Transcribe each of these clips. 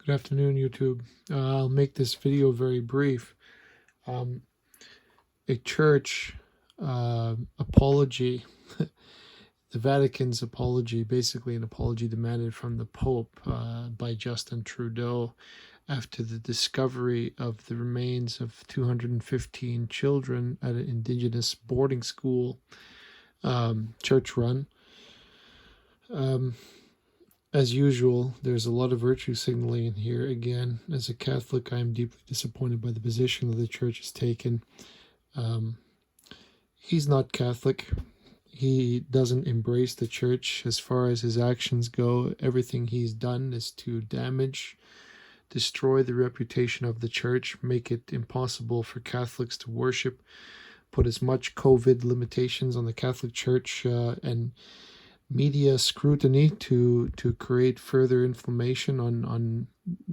Good afternoon, YouTube. I'll make this video very brief. A church apology, the Vatican's apology, basically an apology demanded from the Pope by Justin Trudeau after the discovery of the remains of 215 children at an Indigenous boarding school, church run. As usual, there's a lot of virtue signaling in here. Again, as a Catholic, I am deeply disappointed by the position that the church has taken. He's not Catholic. He doesn't embrace the church as far as his actions go. Everything he's done is to damage, destroy the reputation of the church, make it impossible for Catholics to worship, put as much COVID limitations on the Catholic Church and media scrutiny to create further inflammation on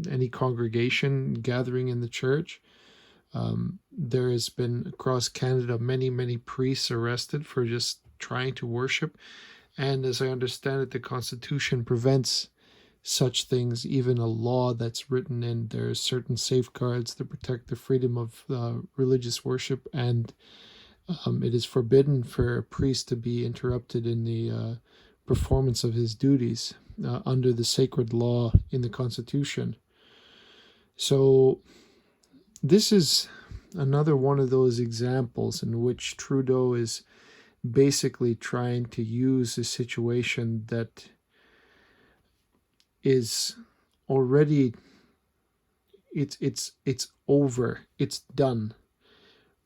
any congregation gathering in the church. There has been across Canada many priests arrested for just trying to worship, and as I understand it, the Constitution prevents such things. Even a law that's written in, there are certain safeguards that protect the freedom of religious worship, and it is forbidden for a priest to be interrupted in the performance of his duties under the sacred law in the Constitution. So this is another one of those examples in which Trudeau is basically trying to use a situation that is already it's over, it's done.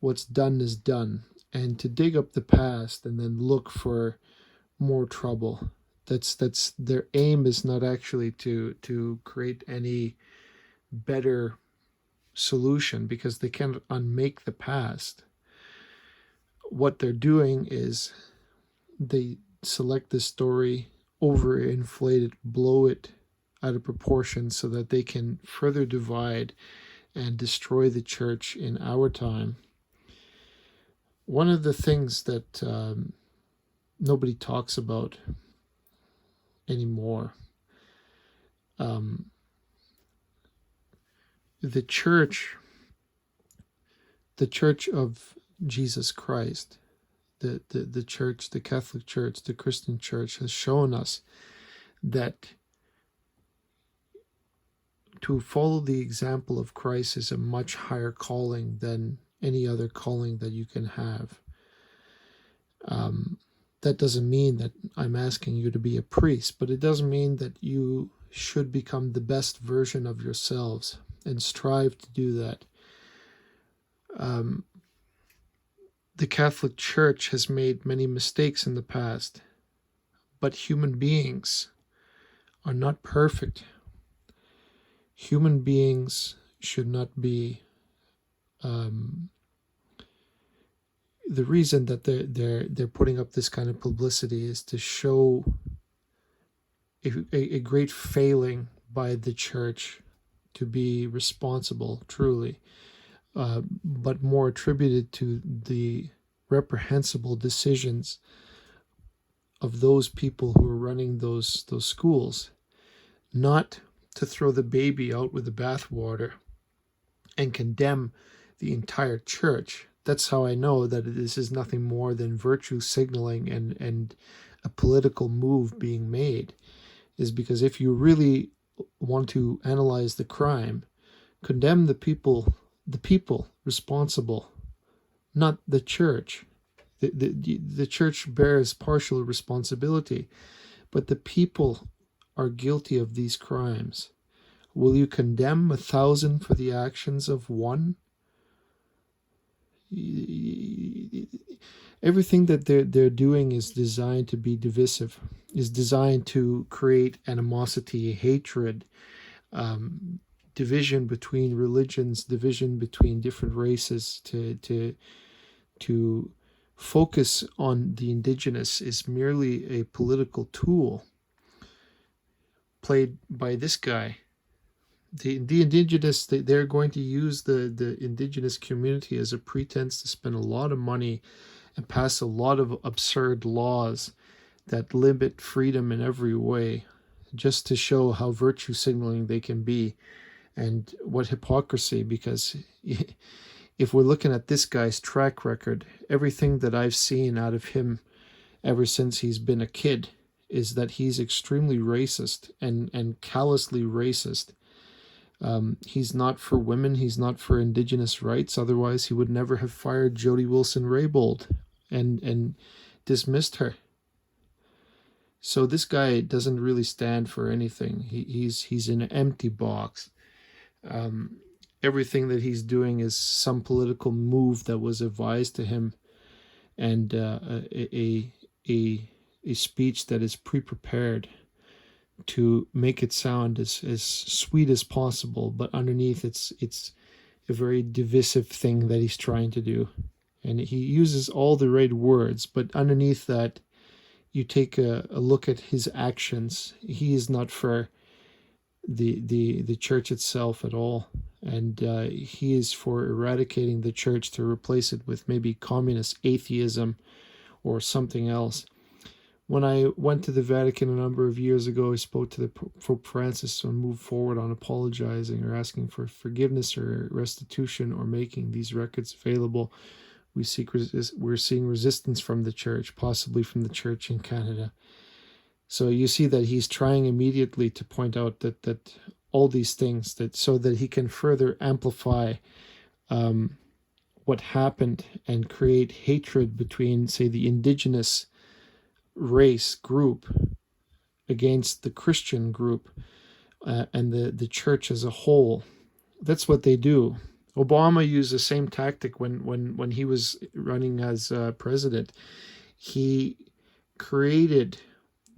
What's done is done, and to dig up the past and then look for more trouble. That's their aim is not actually to create any better solution, because they can't unmake the past. What they're doing is they select this story, overinflate it, blow it out of proportion so that they can further divide and destroy the church in our time. One of the things that nobody talks about anymore, the church of Jesus Christ, the church, the Catholic Church, the Christian Church, has shown us that to follow the example of Christ is a much higher calling than any other calling that you can have. That doesn't mean that I'm asking you to be a priest, but it does mean that you should become the best version of yourselves and strive to do that. The Catholic Church has made many mistakes in the past, but human beings are not perfect. Human beings should not be the reason that they're putting up this kind of publicity is to show a great failing by the church to be responsible, truly, but more attributed to the reprehensible decisions of those people who are running those schools, not to throw the baby out with the bathwater and condemn the entire church. That's how I know that this is nothing more than virtue signaling and a political move being made, is because if you really want to analyze the crime, condemn the people responsible, not the church. The church bears partial responsibility, but the people are guilty of these crimes. Will you condemn 1,000 for the actions of one? Everything that they're doing is designed to be divisive, is designed to create animosity, hatred, division between religions, division between different races. To focus on the Indigenous is merely a political tool played by this guy. The Indigenous, they're going to use the Indigenous community as a pretense to spend a lot of money and pass a lot of absurd laws that limit freedom in every way, just to show how virtue signaling they can be and what hypocrisy, because if we're looking at this guy's track record, everything that I've seen out of him ever since he's been a kid is that he's extremely racist and callously racist. He's not for women. He's not for Indigenous rights. Otherwise, he would never have fired Jody Wilson-Raybould and dismissed her. So this guy doesn't really stand for anything. He's an empty box. Everything that he's doing is some political move that was advised to him, and a speech that is pre-prepared to make it sound as sweet as possible, but underneath it's a very divisive thing that he's trying to do. And he uses all the right words, but underneath that, you take a look at his actions. He is not for the church itself at all, and he is for eradicating the church to replace it with maybe communist atheism or something else. When I went to the Vatican a number of years ago, I spoke to the Pope Francis and moved forward on apologizing or asking for forgiveness or restitution or making these records available. We're seeing resistance from the church, possibly from the church in Canada. So you see that he's trying immediately to point out that all these things, that so that he can further amplify what happened and create hatred between, say, the Indigenous race group against the Christian group and the church as a whole. That's what they do. Obama used the same tactic when he was running as president. He created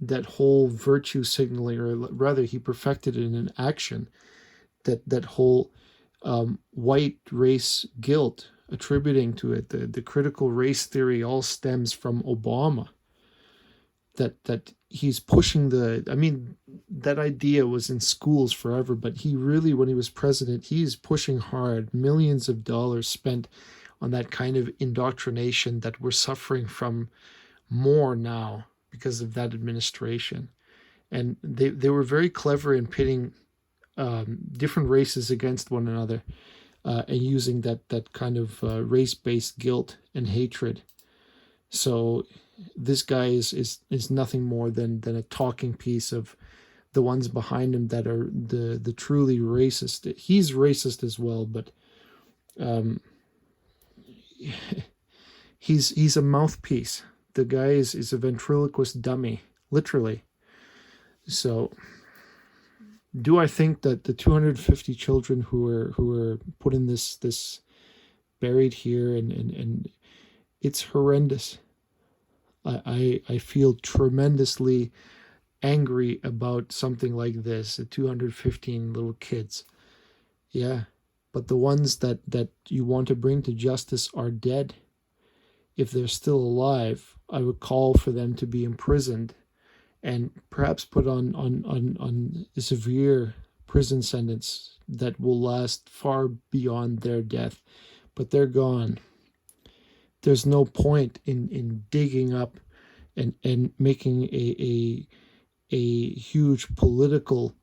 that whole virtue signaling, or rather he perfected it in action, that whole white race guilt attributing to it. The critical race theory all stems from Obama. That he's pushing that idea was in schools forever, but he really, when he was president, he's pushing hard. Millions of dollars spent on that kind of indoctrination that we're suffering from more now because of that administration. And they were very clever in pitting different races against one another and using that kind of race-based guilt and hatred. So this guy is nothing more than a talking piece of the ones behind him that are the truly racist. He's racist as well, but he's a mouthpiece. The guy is a ventriloquist dummy, literally. So do I think that the 250 children who are put in this buried here and it's horrendous. I feel tremendously angry about something like this, the 215 little kids. Yeah, but the ones that you want to bring to justice are dead. If they're still alive, I would call for them to be imprisoned and perhaps put on a severe prison sentence that will last far beyond their death. But they're gone. There's no point in digging up and making a huge political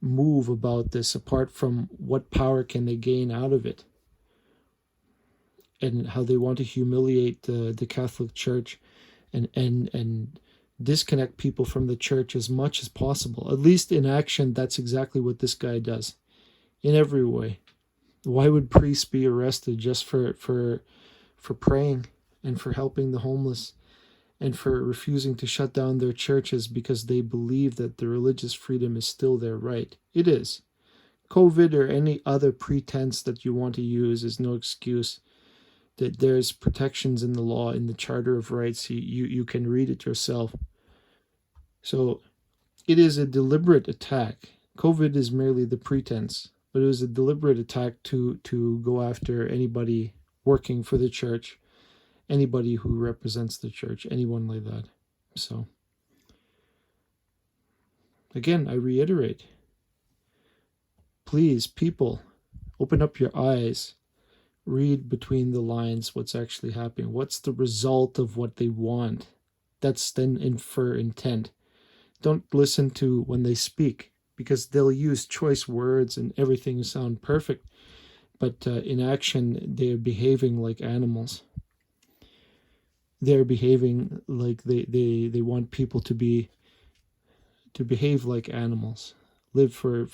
move about this, apart from what power can they gain out of it and how they want to humiliate the Catholic Church and disconnect people from the church as much as possible. At least in action, that's exactly what this guy does in every way. Why would priests be arrested just for praying and for helping the homeless and for refusing to shut down their churches because they believe that the religious freedom is still their right? It is. COVID or any other pretense that you want to use is no excuse. That there's protections in the law, in the Charter of Rights. You can read it yourself. So it is a deliberate attack. COVID is merely the pretense, but it was a deliberate attack to go after anybody working for the church, anybody who represents the church, anyone like that. So again, I reiterate, please, people, open up your eyes. Read between the lines what's actually happening. What's the result of what they want? That's then infer intent. don't listen to when they speak, because they'll use choice words and everything sound perfect, but in action they're behaving like animals. They're behaving like they want people to behave like animals, live for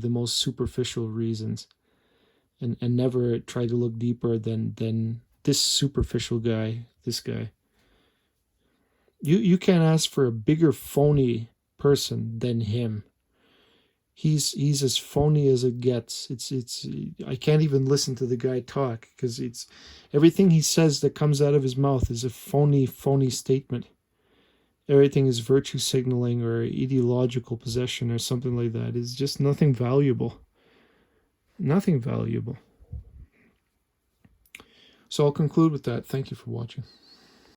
the most superficial reasons, and never try to look deeper than this superficial guy, this guy. You can't ask for a bigger phony person than him. He's as phony as it gets. It's I can't even listen to the guy talk, because it's everything he says that comes out of his mouth is a phony statement. Everything is virtue signaling or ideological possession or something like that. It's just nothing valuable. Nothing valuable. So I'll conclude with that. Thank you for watching.